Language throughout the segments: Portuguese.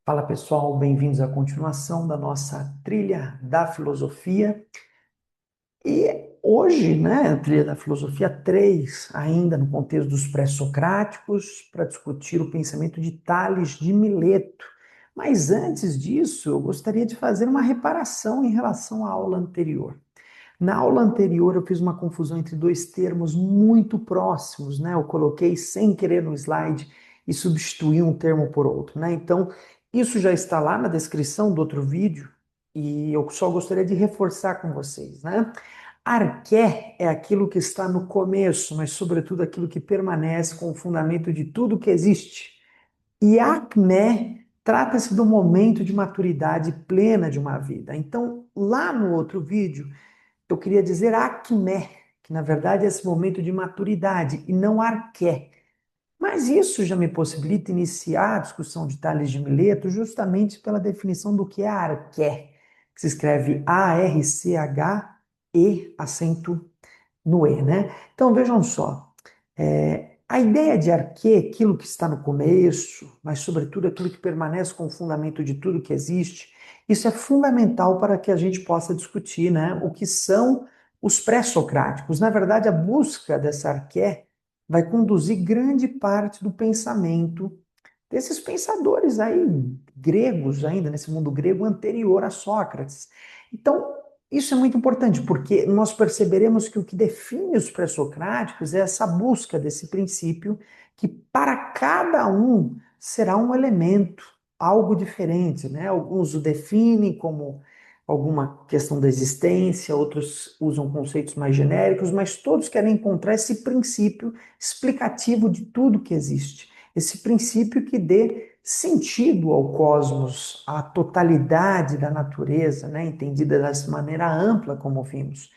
Fala pessoal, bem-vindos à continuação da nossa trilha da filosofia. E hoje, a trilha da filosofia 3, ainda no contexto dos pré-socráticos, para discutir o pensamento de Tales de Mileto. Mas antes disso, eu gostaria de fazer uma reparação em relação à aula anterior. Na aula anterior, eu fiz uma confusão entre dois termos muito próximos, né? Eu coloquei sem querer no slide e substituí um termo por outro, né? Então, isso já está lá na descrição do outro vídeo e eu só gostaria de reforçar com vocês, né? Arqué é aquilo que está no começo, mas, sobretudo, aquilo que permanece com o fundamento de tudo que existe. E acné trata-se do momento de maturidade plena de uma vida. Então, lá no outro vídeo, eu queria dizer acné, que na verdade é esse momento de maturidade, e não arqué. Mas isso já me possibilita iniciar a discussão de Tales de Mileto justamente pela definição do que é arqué, que se escreve A-R-C-H-E, acento no E, né? Então vejam só, a ideia de arquê, aquilo que está no começo, mas sobretudo aquilo que permanece com o fundamento de tudo que existe, isso é fundamental para que a gente possa discutir, né, o que são os pré-socráticos. Na verdade, a busca dessa arqué vai conduzir grande parte do pensamento desses pensadores aí gregos, ainda nesse mundo grego anterior a Sócrates. Então, isso é muito importante, porque nós perceberemos que o que define os pré-socráticos é essa busca desse princípio que para cada um será um elemento, algo diferente, né? Alguns o definem como alguma questão da existência, outros usam conceitos mais genéricos, mas todos querem encontrar esse princípio explicativo de tudo que existe, esse princípio que dê sentido ao cosmos, à totalidade da natureza, né, entendida dessa maneira ampla como vimos.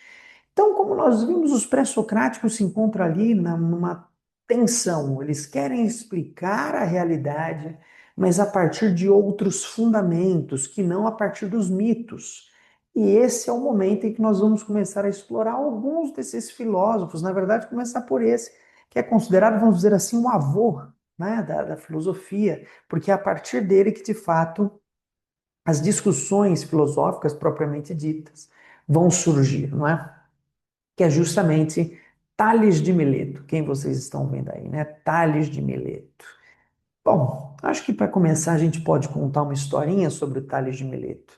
Então, como nós vimos, os pré-socráticos se encontram ali numa tensão. Eles querem explicar a realidade, mas a partir de outros fundamentos, que não a partir dos mitos. E esse é o momento em que nós vamos começar a explorar alguns desses filósofos, na verdade, começar por esse, que é considerado, vamos dizer assim, o avô, né, da filosofia, porque é a partir dele que, de fato, as discussões filosóficas propriamente ditas vão surgir, não é? Que é justamente Tales de Mileto, quem vocês estão vendo aí, né? Tales de Mileto. Bom, acho que para começar a gente pode contar uma historinha sobre o Tales de Mileto.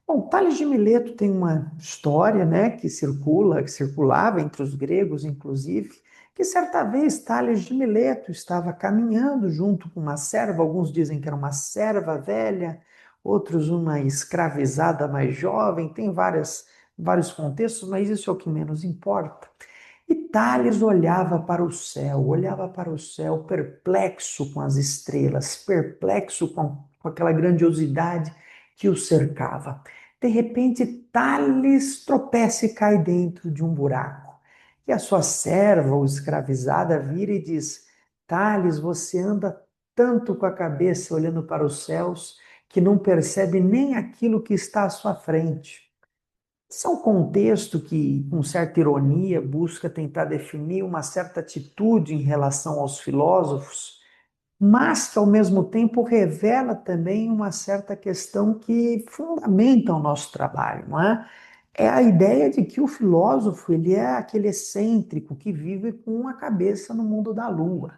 Bom, Tales de Mileto tem uma história, né, que circula, que circulava entre os gregos, inclusive, que certa vez Tales de Mileto estava caminhando junto com uma serva, alguns dizem que era uma serva velha, outros uma escravizada mais jovem, tem vários contextos, mas isso é o que menos importa. E Tales olhava para o céu, perplexo com as estrelas, perplexo com aquela grandiosidade que o cercava. De repente, Tales tropeça e cai dentro de um buraco. E a sua serva, ou escravizada, vira e diz: Tales, você anda tanto com a cabeça olhando para os céus que não percebe nem aquilo que está à sua frente. Esse é um contexto que, com certa ironia, busca tentar definir uma certa atitude em relação aos filósofos, mas que, ao mesmo tempo, revela também uma certa questão que fundamenta o nosso trabalho, não é? É a ideia de que o filósofo ele é aquele excêntrico que vive com a cabeça no mundo da lua,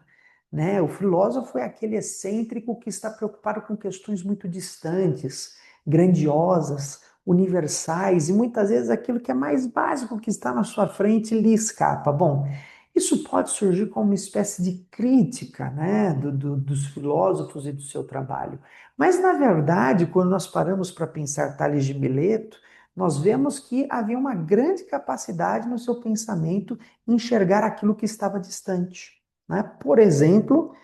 né? O filósofo é aquele excêntrico que está preocupado com questões muito distantes, grandiosas, universais, e muitas vezes aquilo que é mais básico que está na sua frente lhe escapa. Bom, isso pode surgir como uma espécie de crítica, né, dos filósofos e do seu trabalho. Mas, na verdade, quando nós paramos para pensar Tales de Mileto, nós vemos que havia uma grande capacidade no seu pensamento em enxergar aquilo que estava distante, né? Por exemplo,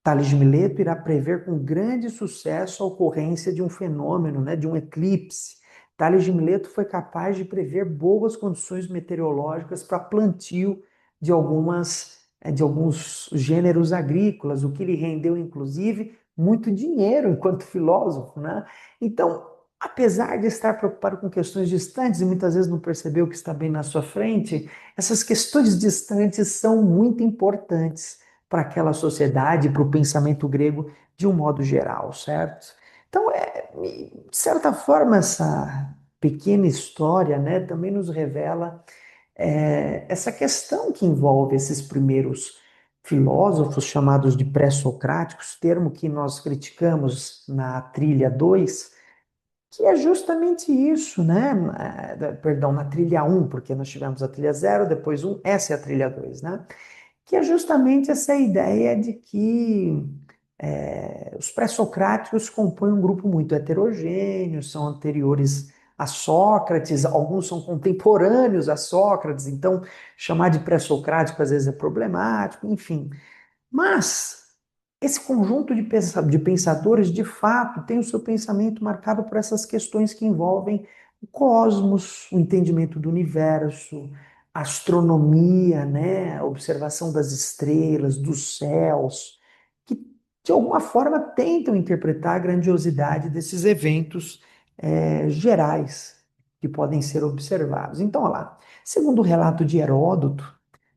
Tales de Mileto irá prever com grande sucesso a ocorrência de um fenômeno, né, de um eclipse. Tales de Mileto foi capaz de prever boas condições meteorológicas para plantio de alguns gêneros agrícolas, o que lhe rendeu, inclusive, muito dinheiro enquanto filósofo, né? Então, apesar de estar preocupado com questões distantes e muitas vezes não perceber o que está bem na sua frente, essas questões distantes são muito importantes para aquela sociedade, para o pensamento grego de um modo geral, certo? Então, de certa forma, essa pequena história, né, também nos revela essa questão que envolve esses primeiros filósofos chamados de pré-socráticos, termo que nós criticamos na trilha 2, que é justamente isso, né? Perdão, na trilha um, porque nós tivemos a trilha zero, depois um, essa é a trilha 2, né? Que é justamente essa ideia de que os pré-socráticos compõem um grupo muito heterogêneo, são anteriores a Sócrates, alguns são contemporâneos a Sócrates, então chamar de pré-socrático às vezes é problemático, enfim. Mas esse conjunto de pensadores, de fato, tem o seu pensamento marcado por essas questões que envolvem o cosmos, o entendimento do universo, a astronomia, né? A observação das estrelas, dos céus, que de alguma forma tentam interpretar a grandiosidade desses eventos gerais que podem ser observados. Então, olha lá, segundo o relato de Heródoto,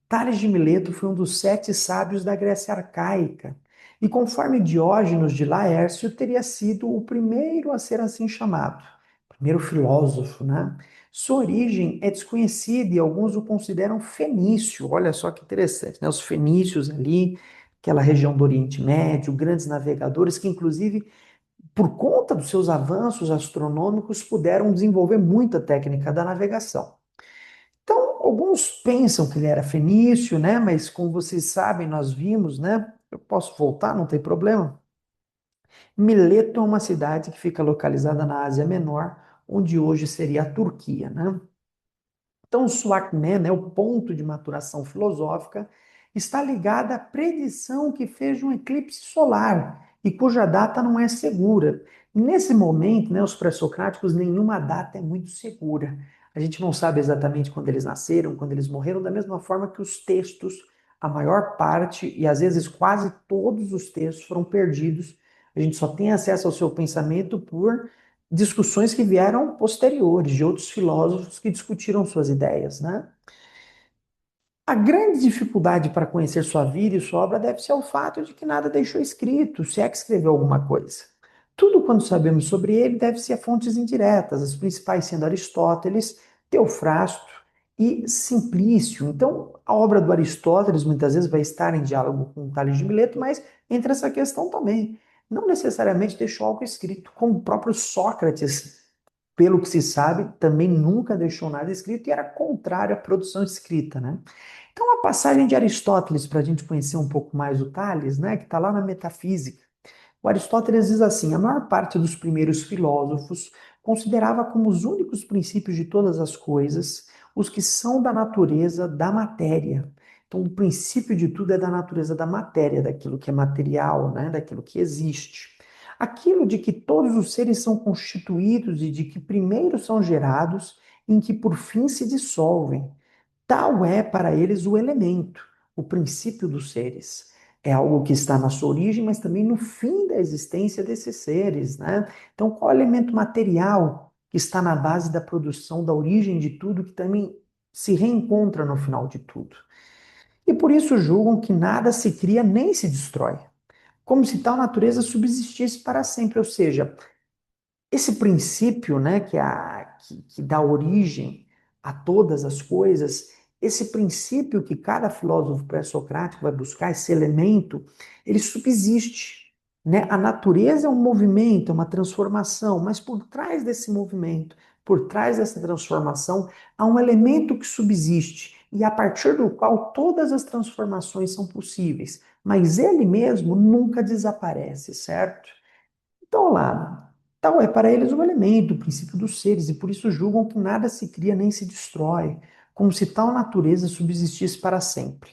Tales de Mileto foi um dos 7 sábios da Grécia arcaica, e conforme Diógenes de Laércio, teria sido o primeiro a ser assim chamado, primeiro filósofo, né? Sua origem é desconhecida e alguns o consideram fenício. Olha só que interessante, né? Os fenícios ali, aquela região do Oriente Médio, grandes navegadores que, inclusive, por conta dos seus avanços astronômicos, puderam desenvolver muita técnica da navegação. Então, alguns pensam que ele era fenício, né? Mas como vocês sabem, nós vimos, né? Eu posso voltar, não tem problema. Mileto é uma cidade que fica localizada na Ásia Menor, onde hoje seria a Turquia, né? Então, o Suakmen, né, o ponto de maturação filosófica, está ligado à predição que fez de um eclipse solar e cuja data não é segura. Nesse momento, né, os pré-socráticos, nenhuma data é muito segura. A gente não sabe exatamente quando eles nasceram, quando eles morreram, da mesma forma que os textos, a maior parte e às vezes quase todos os textos foram perdidos. A gente só tem acesso ao seu pensamento por discussões que vieram posteriores, de outros filósofos que discutiram suas ideias, né? A grande dificuldade para conhecer sua vida e sua obra deve ser o fato de que nada deixou escrito, se é que escreveu alguma coisa. Tudo quanto sabemos sobre ele deve ser a fontes indiretas, as principais sendo Aristóteles, Teofrasto e Simplício. Então, a obra do Aristóteles muitas vezes vai estar em diálogo com Tales de Mileto, mas entra essa questão também. Não necessariamente deixou algo escrito, como o próprio Sócrates, pelo que se sabe, também nunca deixou nada escrito e era contrário à produção escrita, né? Então, a passagem de Aristóteles, para a gente conhecer um pouco mais o Tales, né, que está lá na Metafísica, o Aristóteles diz assim: a maior parte dos primeiros filósofos considerava como os únicos princípios de todas as coisas os que são da natureza da matéria. Então, o princípio de tudo é da natureza da matéria, daquilo que é material, né, daquilo que existe. Aquilo de que todos os seres são constituídos e de que primeiro são gerados, em que por fim se dissolvem. Tal é para eles o elemento, o princípio dos seres. É algo que está na sua origem, mas também no fim da existência desses seres, né? Então, qual é o elemento material que está na base da produção, da origem de tudo, que também se reencontra no final de tudo? E por isso julgam que nada se cria nem se destrói, como se tal natureza subsistisse para sempre, ou seja, esse princípio, né, que dá origem a todas as coisas, esse princípio que cada filósofo pré-socrático vai buscar, esse elemento, ele subsiste. Né? A natureza é um movimento, é uma transformação, mas por trás desse movimento, por trás dessa transformação, há um elemento que subsiste e a partir do qual todas as transformações são possíveis, mas ele mesmo nunca desaparece, certo? Então, lá, tal é para eles o elemento, o princípio dos seres, e por isso julgam que nada se cria nem se destrói, como se tal natureza subsistisse para sempre.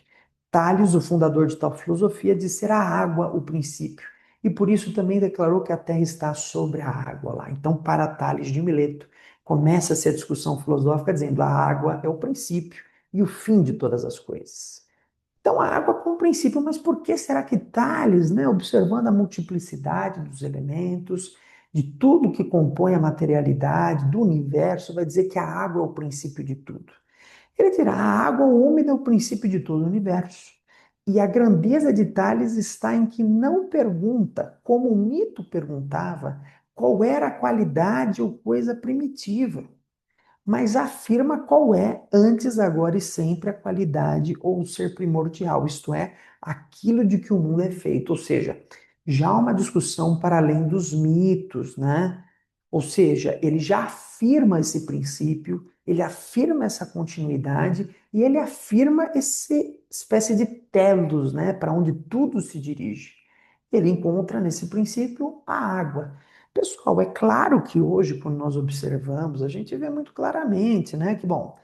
Tales, o fundador de tal filosofia, diz ser a água o princípio, e por isso também declarou que a Terra está sobre a água lá. Então, para Tales de Mileto, começa-se a discussão filosófica dizendo a água é o princípio e o fim de todas as coisas. Então, a água com princípio, mas por que será que Tales, né, observando a multiplicidade dos elementos, de tudo que compõe a materialidade, do universo, vai dizer que a água é o princípio de tudo? Ele dirá, a água úmida é o princípio de todo o universo. E a grandeza de Tales está em que não pergunta, como o mito perguntava, qual era a qualidade ou coisa primitiva, mas afirma qual é, antes, agora e sempre, a qualidade ou o ser primordial, isto é, aquilo de que o mundo é feito. Ou seja, já há uma discussão para além dos mitos, né? Ou seja, ele já afirma esse princípio, ele afirma essa continuidade e ele afirma essa espécie de telos, né? Para onde tudo se dirige. Ele encontra nesse princípio a água. Pessoal, é claro que hoje, quando nós observamos, a gente vê muito claramente, né, que, bom,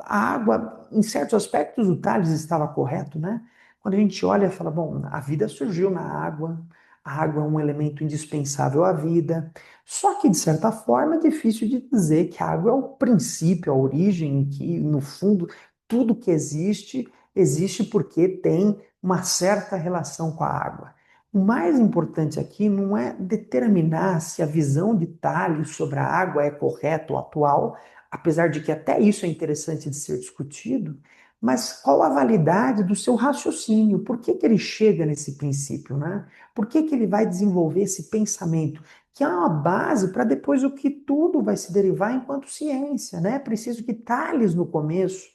a água, em certos aspectos, o Tales estava correto, né? Quando a gente olha e fala, bom, a vida surgiu na água, a água é um elemento indispensável à vida. Só que, de certa forma, é difícil de dizer que a água é o princípio, a origem, que, no fundo, tudo que existe, existe porque tem uma certa relação com a água. O mais importante aqui não é determinar se a visão de Tales sobre a água é correta ou atual, apesar de que até isso é interessante de ser discutido, mas qual a validade do seu raciocínio? Por que que ele chega nesse princípio, né? Por que que ele vai desenvolver esse pensamento? Que é uma base para depois o que tudo vai se derivar enquanto ciência, né? Preciso que Tales, no começo,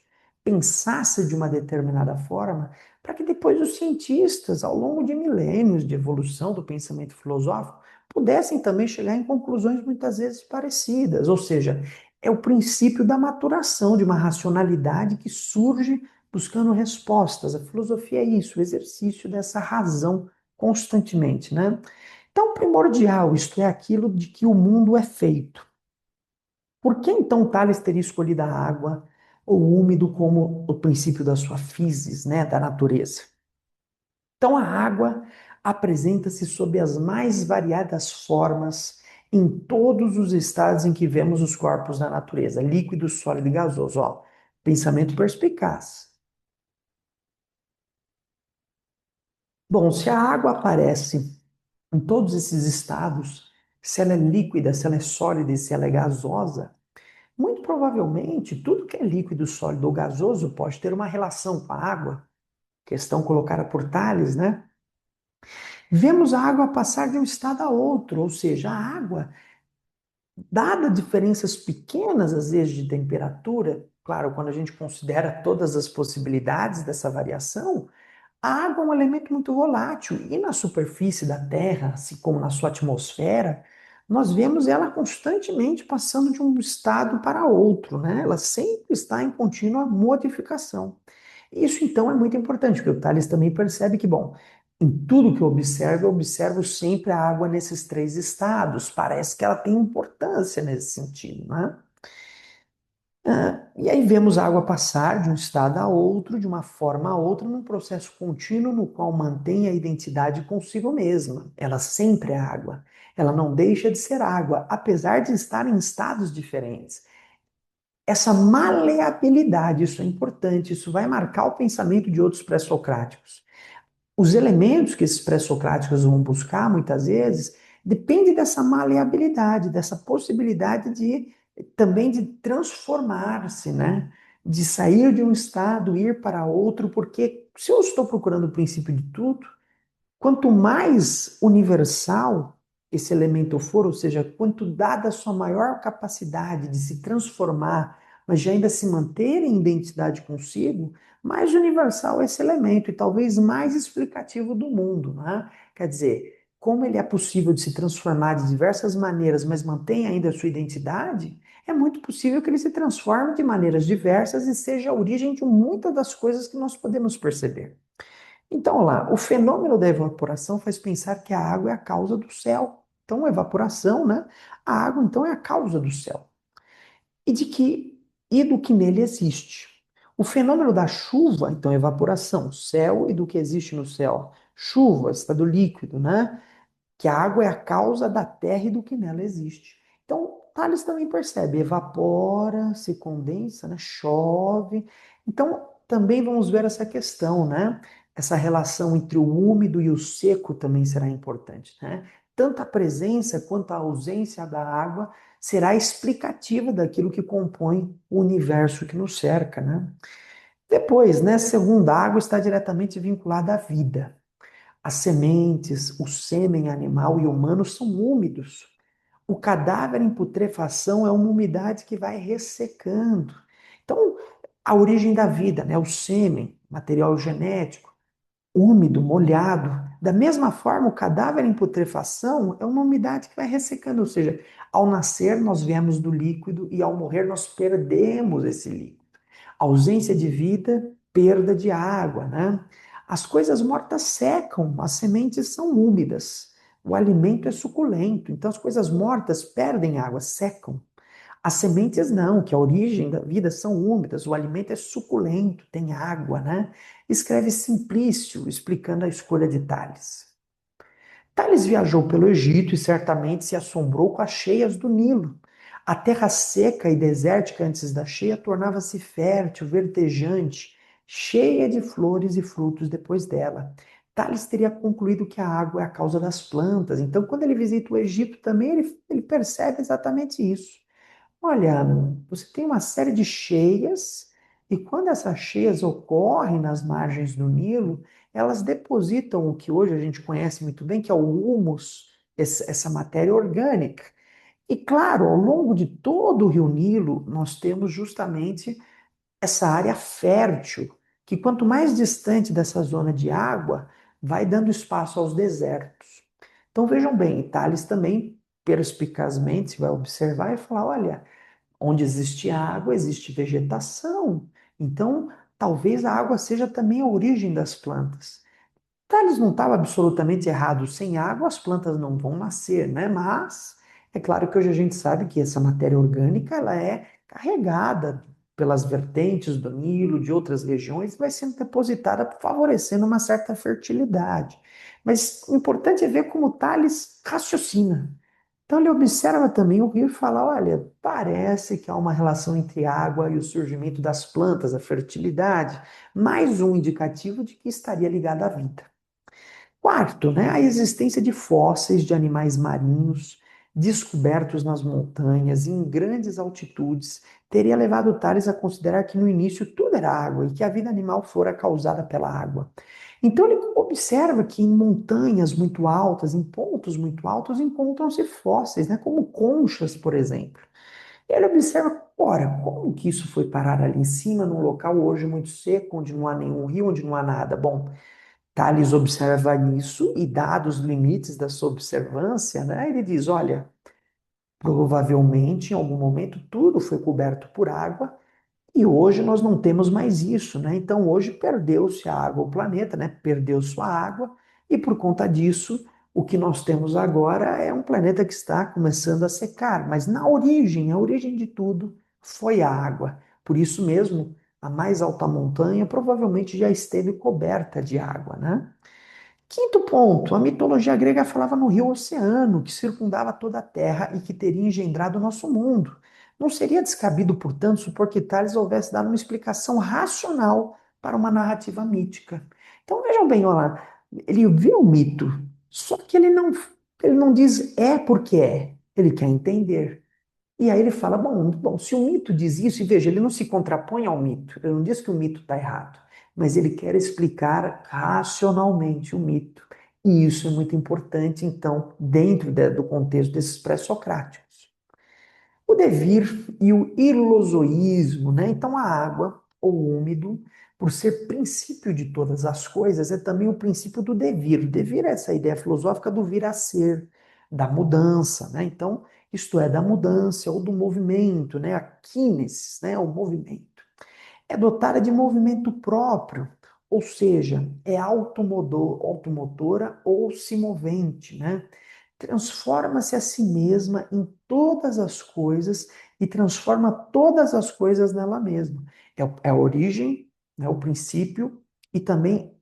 pensasse de uma determinada forma, para que depois os cientistas, ao longo de milênios de evolução do pensamento filosófico, pudessem também chegar em conclusões muitas vezes parecidas. Ou seja, é o princípio da maturação de uma racionalidade que surge buscando respostas. A filosofia é isso, o exercício dessa razão constantemente, né? Então, primordial, isto é aquilo de que o mundo é feito. Por que então Tales teria escolhido a água ou o úmido como o princípio da sua physis, né, da natureza? Então, a água apresenta-se sob as mais variadas formas em todos os estados em que vemos os corpos da natureza, líquido, sólido e gasoso. Ó, pensamento perspicaz. Bom, se a água aparece em todos esses estados, se ela é líquida, se ela é sólida e se ela é gasosa, muito provavelmente tudo que é líquido, sólido ou gasoso pode ter uma relação com a água, questão colocada por Tales, né? Vemos a água passar de um estado a outro, ou seja, a água, dada diferenças pequenas, às vezes, de temperatura, claro, quando a gente considera todas as possibilidades dessa variação, a água é um elemento muito volátil e na superfície da Terra, assim como na sua atmosfera, nós vemos ela constantemente passando de um estado para outro, né? Ela sempre está em contínua modificação. Isso então é muito importante, porque o Tales também percebe que, bom, em tudo que eu observo sempre a água nesses três estados. Parece que ela tem importância nesse sentido, né? E aí vemos a água passar de um estado a outro, de uma forma a outra, num processo contínuo no qual mantém a identidade consigo mesma. Ela sempre é água. Ela não deixa de ser água, apesar de estar em estados diferentes. Essa maleabilidade, isso é importante, isso vai marcar o pensamento de outros pré-socráticos. Os elementos que esses pré-socráticos vão buscar, muitas vezes, depende dessa maleabilidade, dessa possibilidade de também de transformar-se, né? De sair de um estado, ir para outro, porque se eu estou procurando o princípio de tudo, quanto mais universal esse elemento for, ou seja, quanto dada a sua maior capacidade de se transformar, mas de ainda se manter em identidade consigo, mais universal é esse elemento e talvez mais explicativo do mundo, né? Quer dizer, como ele é possível de se transformar de diversas maneiras, mas mantém ainda a sua identidade, é muito possível que ele se transforme de maneiras diversas e seja a origem de muitas das coisas que nós podemos perceber. Então, lá, o fenômeno da evaporação faz pensar que a água é a causa do céu. Então, a evaporação, né? A água, então, é a causa do céu. E do que nele existe. O fenômeno da chuva, então, evaporação, céu e do que existe no céu. Chuva, estado líquido, né? Que a água é a causa da terra e do que nela existe. Então, Tales também percebe, evapora, se condensa, né? Chove. Então, também vamos ver essa questão, né? Essa relação entre o úmido e o seco também será importante, né? Tanto a presença quanto a ausência da água será explicativa daquilo que compõe o universo que nos cerca, né? Depois, né, segundo, a água está diretamente vinculada à vida. As sementes, o sêmen animal e humano são úmidos. O cadáver em putrefação é uma umidade que vai ressecando. Então, a origem da vida, né? O sêmen, material genético, úmido, molhado. Da mesma forma, o cadáver em putrefação é uma umidade que vai ressecando, ou seja, ao nascer nós viemos do líquido e ao morrer nós perdemos esse líquido. Ausência de vida, perda de água, né? As coisas mortas secam, as sementes são úmidas, o alimento é suculento, então as coisas mortas perdem água, secam. As sementes não, que a origem da vida são úmidas, o alimento é suculento, tem água, né? Escreve Simplício, explicando a escolha de Tales. Tales viajou pelo Egito e certamente se assombrou com as cheias do Nilo. A terra seca e desértica antes da cheia tornava-se fértil, verdejante, cheia de flores e frutos depois dela. Tales teria concluído que a água é a causa das plantas. Então, quando ele visita o Egito também, ele percebe exatamente isso. Olha, você tem uma série de cheias, e quando essas cheias ocorrem nas margens do Nilo, elas depositam o que hoje a gente conhece muito bem, que é o humus, essa matéria orgânica. E claro, ao longo de todo o Rio Nilo, nós temos justamente essa área fértil, que quanto mais distante dessa zona de água, vai dando espaço aos desertos. Então vejam bem, Tales também, perspicazmente, vai observar e falar: olha, onde existe água, existe vegetação. Então, talvez a água seja também a origem das plantas. Tales não estava absolutamente errado. Sem água, as plantas não vão nascer, né? Mas é claro que hoje a gente sabe que essa matéria orgânica ela é carregada pelas vertentes do Nilo, de outras regiões, e vai sendo depositada, favorecendo uma certa fertilidade. Mas o importante é ver como Tales raciocina. Então ele observa também o rio e fala: olha, parece que há uma relação entre a água e o surgimento das plantas, a fertilidade, mais um indicativo de que estaria ligado à vida. Quarto, né, a existência de fósseis de animais marinhos descobertos nas montanhas e em grandes altitudes teria levado Tales a considerar que no início tudo era água e que a vida animal fora causada pela água. Então ele observa que em montanhas muito altas, em pontos muito altos, encontram-se fósseis, né, como conchas, por exemplo. Ele observa, ora, como que isso foi parar ali em cima, num local hoje muito seco, onde não há nenhum rio, onde não há nada? Bom, Tales observa isso e, dados os limites da sua observância, né, ele diz: olha, provavelmente em algum momento tudo foi coberto por água e hoje nós não temos mais isso, né? Então hoje perdeu-se a água, o planeta, né? Perdeu sua água e por conta disso o que nós temos agora é um planeta que está começando a secar. Mas na origem, a origem de tudo foi a água. Por isso mesmo, a mais alta montanha provavelmente já esteve coberta de água, né? Quinto ponto, a mitologia grega falava no rio Oceano, que circundava toda a Terra e que teria engendrado o nosso mundo. Não seria descabido, portanto, supor que Tales houvesse dado uma explicação racional para uma narrativa mítica. Então vejam bem, olha, ele vê o mito, só que ele não diz é porque é, ele quer entender. E aí ele fala, bom, se o mito diz isso, e veja, ele não se contrapõe ao mito, ele não diz que o mito está errado, mas ele quer explicar racionalmente o mito. E isso é muito importante, então, dentro do contexto desses pré-socráticos. O devir e o ilozoísmo, né? Então, a água, ou úmido, por ser princípio de todas as coisas, é também o princípio do devir. O devir é essa ideia filosófica do vir a ser, da mudança, né? Então, isto é, da mudança ou do movimento, né? A kínesis, né? O movimento. É dotada de movimento próprio, ou seja, é automotora ou se movente, né? Transforma-se a si mesma em todas as coisas e transforma todas as coisas nela mesma. É a origem, né, o princípio e também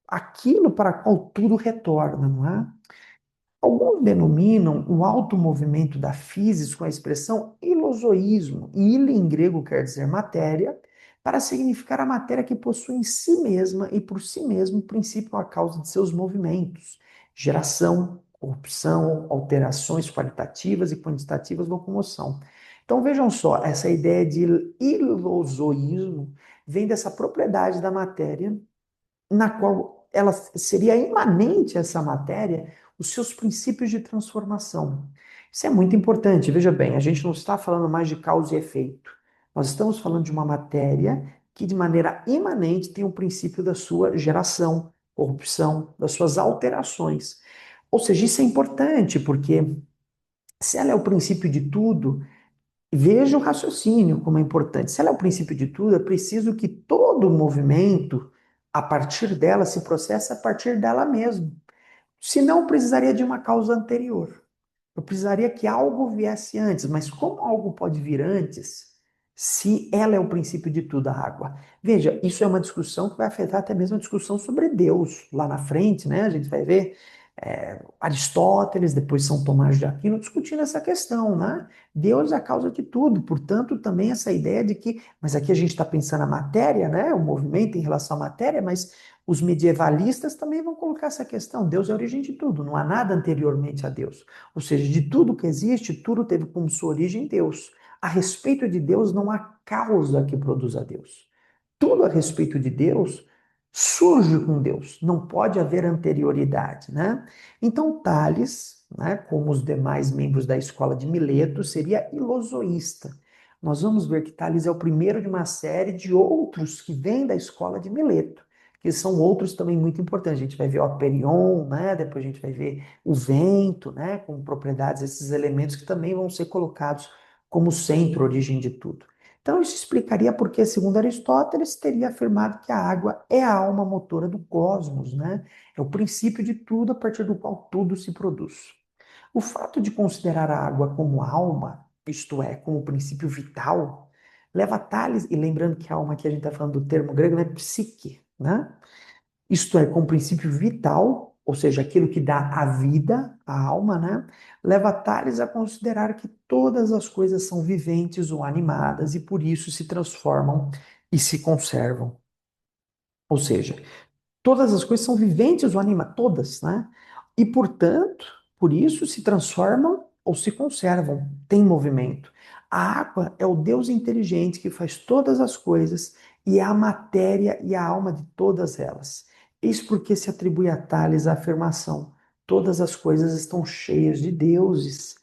aquilo para qual tudo retorna, não é? Alguns denominam o automovimento da physis com a expressão ilozoísmo, e ile em grego quer dizer matéria, para significar a matéria que possui em si mesma e por si mesmo o princípio a causa de seus movimentos, geração, corrupção, alterações qualitativas e quantitativas, locomoção. Então vejam só, essa ideia de ilozoísmo vem dessa propriedade da matéria na qual ela seria imanente a essa matéria os seus princípios de transformação. Isso é muito importante. Veja bem, a gente não está falando mais de causa e efeito. Nós estamos falando de uma matéria que, de maneira imanente, tem o princípio da sua geração, corrupção, das suas alterações. Ou seja, isso é importante, porque se ela é o princípio de tudo, veja o raciocínio como é importante. Se ela é o princípio de tudo, é preciso que todo o movimento, a partir dela, se processe a partir dela mesma. Senão, precisaria de uma causa anterior. Eu precisaria que algo viesse antes, mas como algo pode vir antes, se ela é o princípio de tudo, a água? Veja, isso é uma discussão que vai afetar até mesmo a discussão sobre Deus lá na frente, né? A gente vai ver Aristóteles, depois São Tomás de Aquino discutindo essa questão, né? Deus é a causa de tudo, portanto, também essa ideia de que, mas aqui a gente está pensando a matéria, né? O movimento em relação à matéria, mas os medievalistas também vão colocar essa questão. Deus é a origem de tudo, não há nada anteriormente a Deus. Ou seja, de tudo que existe, tudo teve como sua origem Deus. A respeito de Deus, não há causa que produza Deus. Tudo a respeito de Deus surge com Deus. Não pode haver anterioridade, né? Então, Tales, né, como os demais membros da escola de Mileto, seria ilozoísta. Nós vamos ver que Tales é o primeiro de uma série de outros que vêm da escola de Mileto, que são outros também muito importantes. A gente vai ver o Aperion, né? Depois a gente vai ver o vento, né? Com propriedades, esses elementos que também vão ser colocados como centro, origem de tudo. Então, isso explicaria por que, segundo Aristóteles, teria afirmado que a água é a alma motora do cosmos, né? É o princípio de tudo a partir do qual tudo se produz. O fato de considerar a água como alma, isto é, como princípio vital, leva a Tales, e lembrando que a alma aqui a gente está falando do termo grego, né? Psique, né? Isto é, com o princípio vital, ou seja, aquilo que dá a vida, a alma, né? Leva Tales a considerar que todas as coisas são viventes ou animadas e por isso se transformam e se conservam. Ou seja, todas as coisas são viventes ou animadas, todas, né? E, portanto, por isso se transformam ou se conservam, têm movimento. A água é o Deus inteligente que faz todas as coisas e é a matéria e a alma de todas elas. Eis porque se atribui a Tales a afirmação: todas as coisas estão cheias de deuses,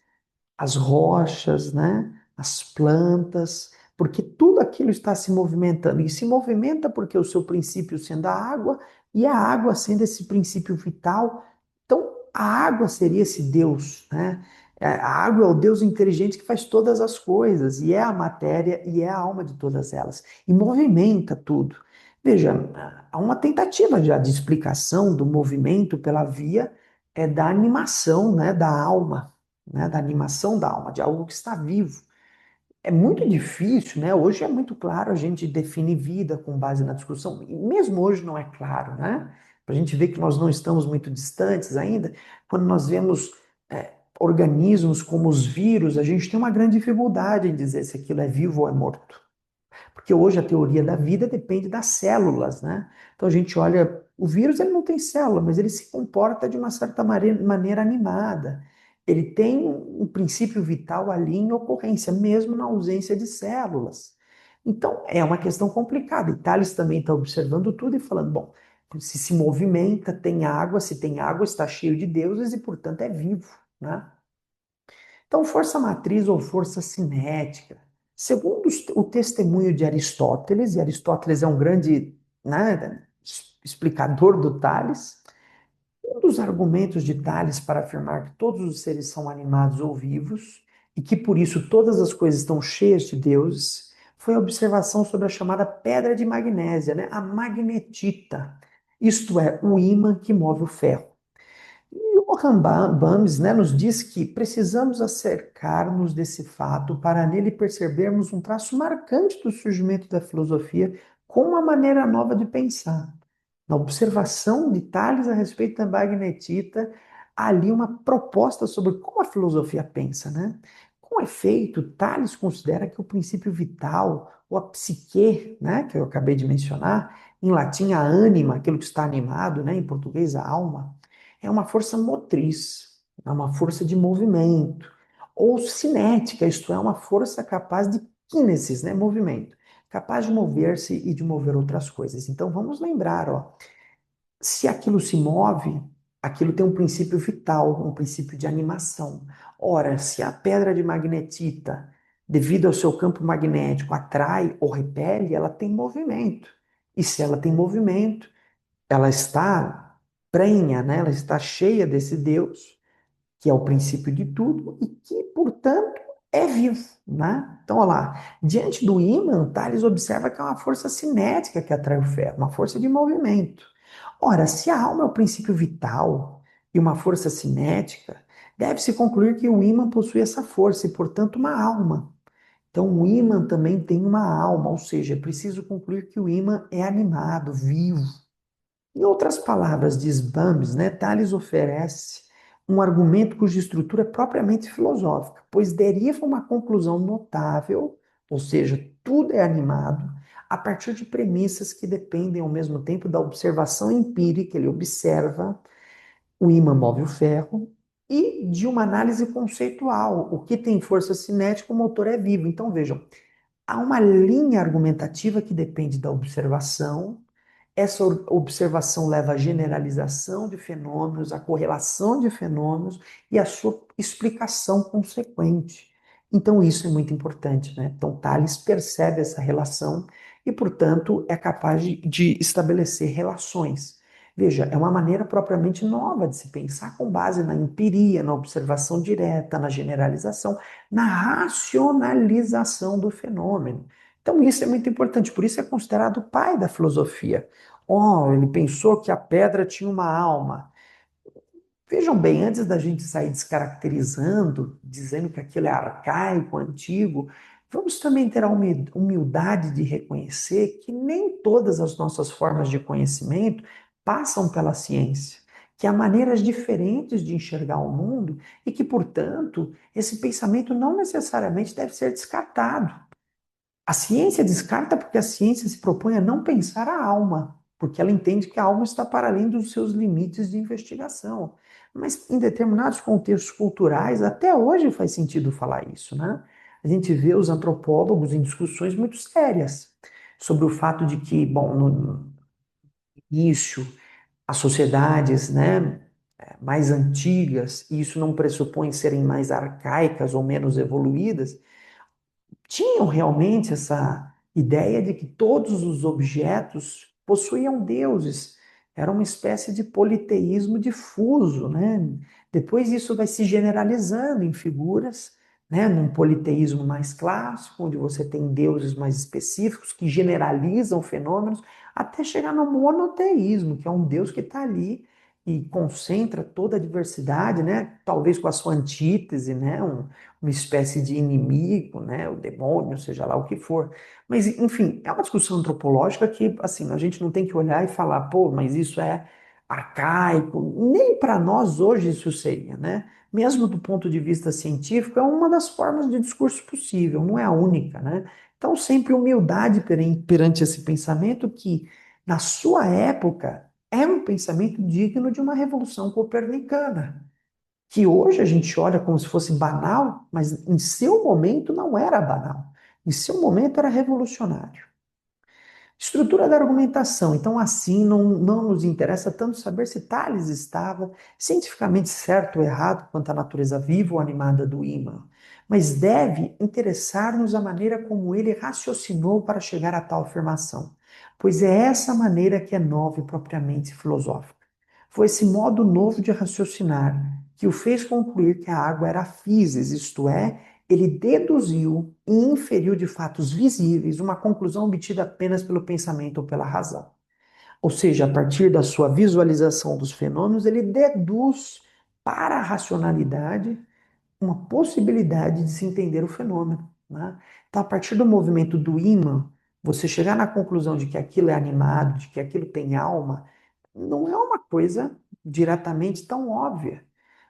as rochas, né? As plantas, porque tudo aquilo está se movimentando. E se movimenta porque o seu princípio sendo a água, e a água sendo esse princípio vital. Então, a água seria esse Deus, né? A água é o Deus inteligente que faz todas as coisas, e é a matéria e é a alma de todas elas, e movimenta tudo. Veja, há uma tentativa já de explicação do movimento pela via da animação, né, da alma, né, da animação da alma, de algo que está vivo. É muito difícil, né? Hoje é muito claro a gente define vida com base na discussão, e mesmo hoje não é claro, né? Para a gente ver que nós não estamos muito distantes ainda, quando nós vemos organismos como os vírus, a gente tem uma grande dificuldade em dizer se aquilo é vivo ou é morto. Porque hoje a teoria da vida depende das células, né? Então a gente olha, o vírus ele não tem célula, mas ele se comporta de uma certa maneira animada. Ele tem um princípio vital ali em ocorrência, mesmo na ausência de células. Então é uma questão complicada. E Tales também está observando tudo e falando, bom, se movimenta, tem água, se tem água, está cheio de deuses e, portanto, é vivo, né? Então, força matriz ou força cinética. Segundo o testemunho de Aristóteles, e Aristóteles é um grande, né, explicador do Tales, um dos argumentos de Tales para afirmar que todos os seres são animados ou vivos e que por isso todas as coisas estão cheias de deuses foi a observação sobre a chamada pedra de magnésia, né, a magnetita, isto é, o ímã que move o ferro. E o Bames, né, nos diz que precisamos acercar-nos desse fato para nele percebermos um traço marcante do surgimento da filosofia com uma maneira nova de pensar. Na observação de Tales a respeito da magnetita, há ali uma proposta sobre como a filosofia pensa, né? Com efeito, Tales considera que o princípio vital, ou a psique, né, que eu acabei de mencionar, em latim a ânima, aquilo que está animado, né, em português a alma, é uma força motriz, é uma força de movimento, ou cinética, isto é, uma força capaz de kínesis, né, movimento, capaz de mover-se e de mover outras coisas. Então vamos lembrar, ó, se aquilo se move, aquilo tem um princípio vital, um princípio de animação. Ora, se a pedra de magnetita, devido ao seu campo magnético, atrai ou repele, ela tem movimento. E se ela tem movimento, ela está prenha, né? Ela está cheia desse Deus, que é o princípio de tudo e que, portanto, é vivo, né? Então, olha lá, diante do ímã, Thales observa que é uma força cinética que atrai o ferro, uma força de movimento. Ora, se a alma é o princípio vital e uma força cinética, deve-se concluir que o ímã possui essa força e, portanto, uma alma. Então, o ímã também tem uma alma, ou seja, é preciso concluir que o ímã é animado, vivo. Em outras palavras, diz Bambis, né, Tales oferece um argumento cuja estrutura é propriamente filosófica, pois deriva uma conclusão notável, ou seja, tudo é animado, a partir de premissas que dependem ao mesmo tempo da observação empírica, ele observa, o ímã move o ferro, e de uma análise conceitual, o que tem força cinética, o motor é vivo. Então vejam, há uma linha argumentativa que depende da observação, essa observação leva à generalização de fenômenos, à correlação de fenômenos e à sua explicação consequente. Então, isso é muito importante, né? Então, Tales percebe essa relação e, portanto, é capaz de estabelecer relações. Veja, é uma maneira propriamente nova de se pensar com base na empiria, na observação direta, na generalização, na racionalização do fenômeno. Então, isso é muito importante, por isso é considerado o pai da filosofia. Oh, ele pensou que a pedra tinha uma alma. Vejam bem, antes da gente sair descaracterizando, dizendo que aquilo é arcaico, antigo, vamos também ter a humildade de reconhecer que nem todas as nossas formas de conhecimento passam pela ciência, que há maneiras diferentes de enxergar o mundo e que, portanto, esse pensamento não necessariamente deve ser descartado. A ciência descarta porque a ciência se propõe a não pensar a alma, porque ela entende que a alma está para além dos seus limites de investigação. Mas em determinados contextos culturais, até hoje faz sentido falar isso, né? A gente vê os antropólogos em discussões muito sérias sobre o fato de que, bom, no início, as sociedades, né, mais antigas, e isso não pressupõe serem mais arcaicas ou menos evoluídas, tinham realmente essa ideia de que todos os objetos possuíam deuses. Era uma espécie de politeísmo difuso, né? Depois isso vai se generalizando em figuras, né? Num politeísmo mais clássico, onde você tem deuses mais específicos que generalizam fenômenos, até chegar no monoteísmo, que é um Deus que está ali e concentra toda a diversidade, né? Talvez com a sua antítese, né? Uma espécie de inimigo, né, o demônio, seja lá o que for. Mas, enfim, é uma discussão antropológica que, assim, a gente não tem que olhar e falar, pô, mas isso é arcaico. Nem para nós hoje isso seria, né? Mesmo do ponto de vista científico, é uma das formas de discurso possível, não é a única, né? Então, sempre humildade perante esse pensamento que, na sua época, é um pensamento digno de uma revolução copernicana que hoje a gente olha como se fosse banal, mas em seu momento não era banal. Em seu momento era revolucionário. Estrutura da argumentação. Então, assim, não nos interessa tanto saber se Tales estava cientificamente certo ou errado quanto à natureza viva ou animada do ímã, mas deve interessar-nos a maneira como ele raciocinou para chegar a tal afirmação, pois é essa maneira que é nova e propriamente filosófica. Foi esse modo novo de raciocinar que o fez concluir que a água era physis, isto é, ele deduziu e inferiu de fatos visíveis uma conclusão obtida apenas pelo pensamento ou pela razão. Ou seja, a partir da sua visualização dos fenômenos, ele deduz para a racionalidade uma possibilidade de se entender o fenômeno, né? Então, a partir do movimento do ímã, você chegar na conclusão de que aquilo é animado, de que aquilo tem alma, não é uma coisa diretamente tão óbvia.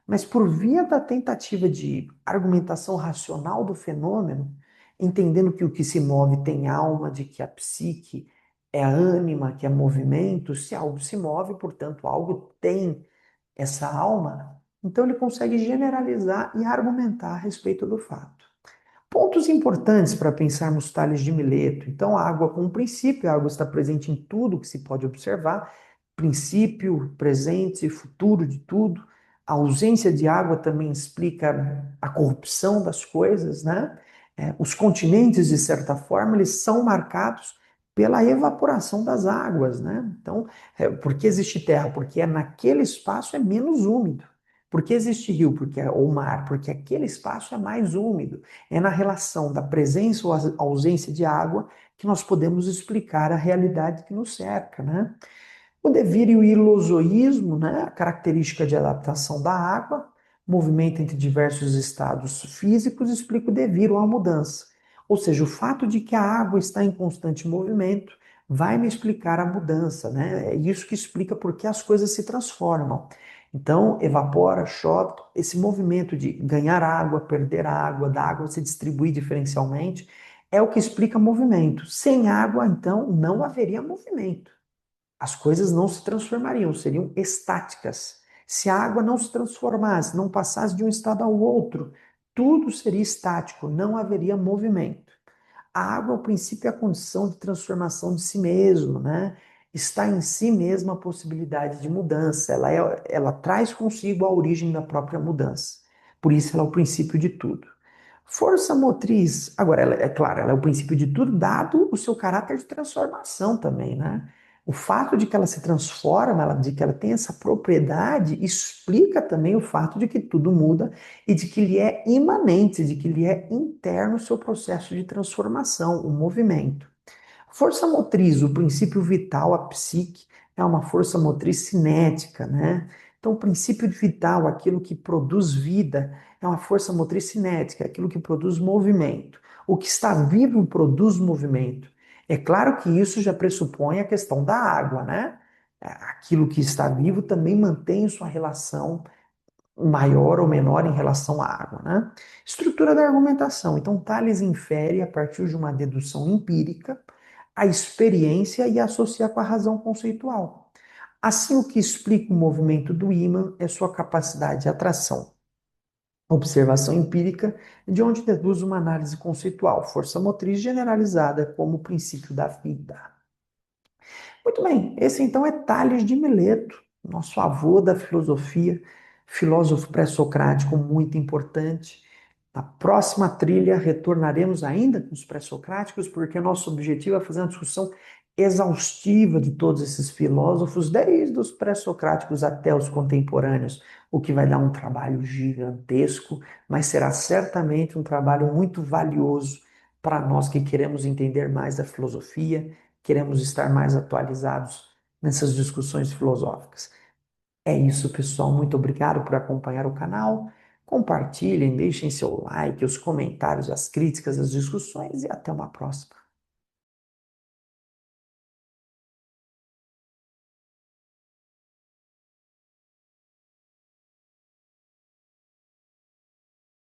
Mas por via da tentativa de argumentação racional do fenômeno, entendendo que o que se move tem alma, de que a psique é ânima, que é movimento, se algo se move, portanto, algo tem essa alma, então ele consegue generalizar e argumentar a respeito do fato. Pontos importantes para pensarmos Tales de Mileto. Então, a água como princípio, a água está presente em tudo que se pode observar, princípio, presente e futuro de tudo. A ausência de água também explica a corrupção das coisas, né? Os continentes, de certa forma, eles são marcados pela evaporação das águas, né? Então, por que existe terra? Porque naquele espaço é menos úmido. Por que existe rio? Ou mar? Porque aquele espaço é mais úmido. É na relação da presença ou ausência de água que nós podemos explicar a realidade que nos cerca, né? O devir e o ilozoísmo, né, a característica de adaptação da água, movimento entre diversos estados físicos, explica o devir ou a mudança. Ou seja, o fato de que a água está em constante movimento vai me explicar a mudança, né? É isso que explica por que as coisas se transformam. Então, evapora, chove, esse movimento de ganhar água, perder água, da água se distribuir diferencialmente, é o que explica movimento. Sem água, então, não haveria movimento. As coisas não se transformariam, seriam estáticas. Se a água não se transformasse, não passasse de um estado ao outro, tudo seria estático, não haveria movimento. A água, ao princípio, é a condição de transformação de si mesmo, né? Está em si mesma a possibilidade de mudança. Ela traz consigo a origem da própria mudança. Por isso, ela é o princípio de tudo. Força motriz, agora, é claro, ela é o princípio de tudo, dado o seu caráter de transformação também, né? O fato de que ela se transforma, de que ela tem essa propriedade, explica também o fato de que tudo muda e de que lhe é imanente, de que lhe é interno o seu processo de transformação, o movimento. Força motriz, o princípio vital, a psique, é uma força motriz cinética, né? Então, o princípio vital, aquilo que produz vida, é uma força motriz cinética, aquilo que produz movimento. O que está vivo produz movimento. É claro que isso já pressupõe a questão da água, né? Aquilo que está vivo também mantém sua relação maior ou menor em relação à água, né? Estrutura da argumentação. Então, Tales infere, a partir de uma dedução empírica, a experiência e associa com a razão conceitual. Assim, o que explica o movimento do ímã é sua capacidade de atração. Observação empírica, de onde deduz uma análise conceitual, força motriz generalizada como princípio da vida. Muito bem, esse então é Tales de Mileto, nosso avô da filosofia, filósofo pré-socrático muito importante. Na próxima trilha retornaremos ainda com os pré-socráticos, porque nosso objetivo é fazer uma discussão exaustiva de todos esses filósofos, desde os pré-socráticos até os contemporâneos, o que vai dar um trabalho gigantesco, mas será certamente um trabalho muito valioso para nós que queremos entender mais da filosofia, queremos estar mais atualizados nessas discussões filosóficas. É isso, pessoal. Muito obrigado por acompanhar o canal. Compartilhem, deixem seu like, os comentários, as críticas, as discussões e até uma próxima.